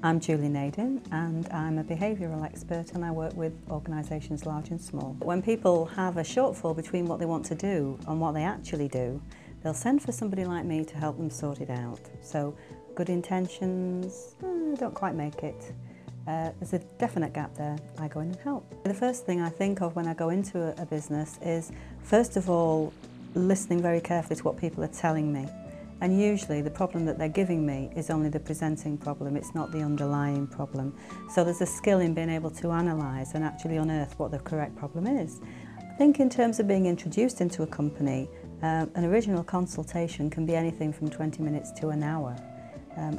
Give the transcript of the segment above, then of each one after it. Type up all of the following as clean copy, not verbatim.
I'm Julie Nadin and I'm a behavioural expert and I work with organisations large and small. When people have a shortfall between what they want to do and what they actually do, they'll send for somebody like me to help them sort it out. So good intentions, don't quite make it. There's a definite gap there, I go in and help. The first thing I think of when I go into a business is, first of all, listening very carefully to what people are telling me. And usually the problem that they're giving me is only the presenting problem, it's not the underlying problem. So there's a skill in being able to analyse and actually unearth what the correct problem is. I think in terms of being introduced into a company, an original consultation can be anything from 20 minutes to an hour.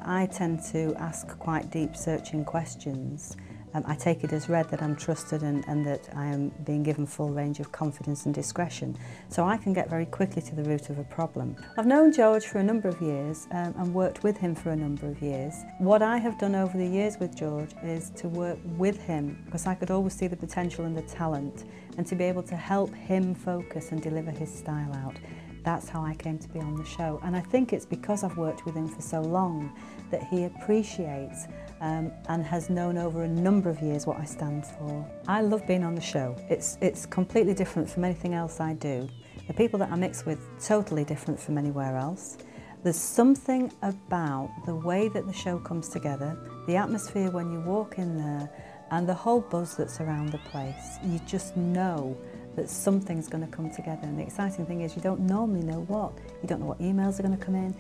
I tend to ask quite deep searching questions. I take it as read that I'm trusted and that I am being given full range of confidence and discretion, so I can get very quickly to the root of a problem. I've known George for a number of years and worked with him for a number of years. What I have done over the years with George is to work with him, because I could always see the potential and the talent, and to be able to help him focus and deliver his style out. That's how I came to be on the show, and I think it's because I've worked with him for so long that he appreciates and has known over a number of years what I stand for. I love being on the show. It's completely different from anything else I do. The people that I mix with, totally different from anywhere else. There's something about the way that the show comes together, the atmosphere when you walk in there, and the whole buzz that's around the place. You just know that something's going to come together, and the exciting thing is you don't normally know what. You don't know what emails are going to come in,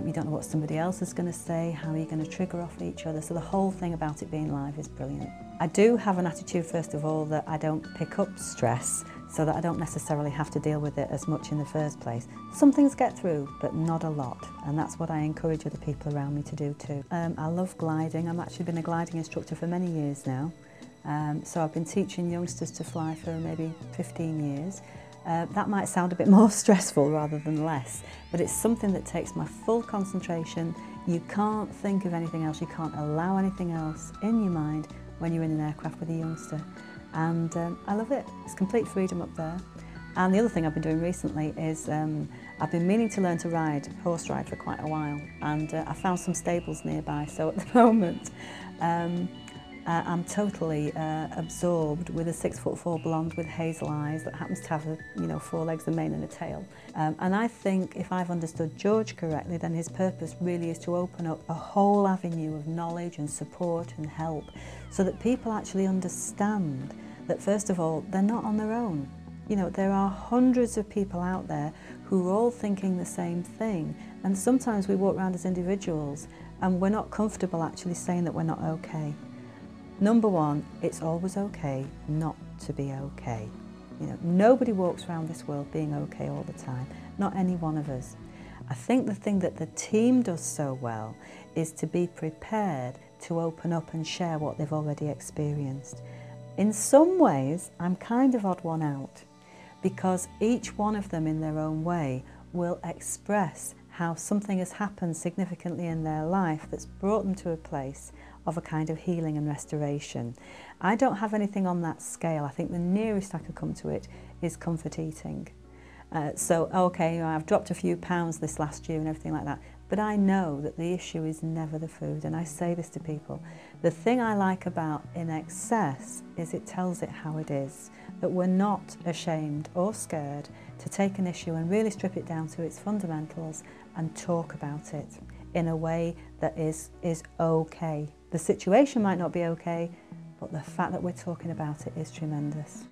you don't know what somebody else is going to say, how you're going to trigger off each other, so the whole thing about it being live is brilliant. I do have an attitude, first of all, that I don't pick up stress, so that I don't necessarily have to deal with it as much in the first place. Some things get through, but not a lot, and that's what I encourage other people around me to do too. I love gliding. I've actually been a gliding instructor for many years now. So I've been teaching youngsters to fly for maybe 15 years. That might sound a bit more stressful rather than less, but it's something that takes my full concentration. You can't think of anything else, you can't allow anything else in your mind when you're in an aircraft with a youngster. And I love it. It's complete freedom up there. And the other thing I've been doing recently is I've been meaning to learn to horse ride for quite a while, and I found some stables nearby, so at the moment I'm totally absorbed with a 6'4" blonde with hazel eyes that happens to have 4 legs, a mane and a tail. And I think if I've understood George correctly, then his purpose really is to open up a whole avenue of knowledge and support and help, so that people actually understand that, first of all, they're not on their own. You know, there are hundreds of people out there who are all thinking the same thing, and sometimes we walk around as individuals and we're not comfortable actually saying that we're not okay. Number one, it's always okay not to be okay. You know, nobody walks around this world being okay all the time, not any one of us. I think the thing that the team does so well is to be prepared to open up and share what they've already experienced. In some ways, I'm kind of odd one out, because each one of them in their own way will express how something has happened significantly in their life that's brought them to a place of a kind of healing and restoration. I don't have anything on that scale. I think the nearest I could come to it is comfort eating. So, okay, I've dropped a few pounds this last year and everything like that, but I know that the issue is never the food, and I say this to people. The thing I like about Inexcess is it tells it how it is, that we're not ashamed or scared to take an issue and really strip it down to its fundamentals and talk about it in a way that is okay. The situation might not be okay, but the fact that we're talking about it is tremendous.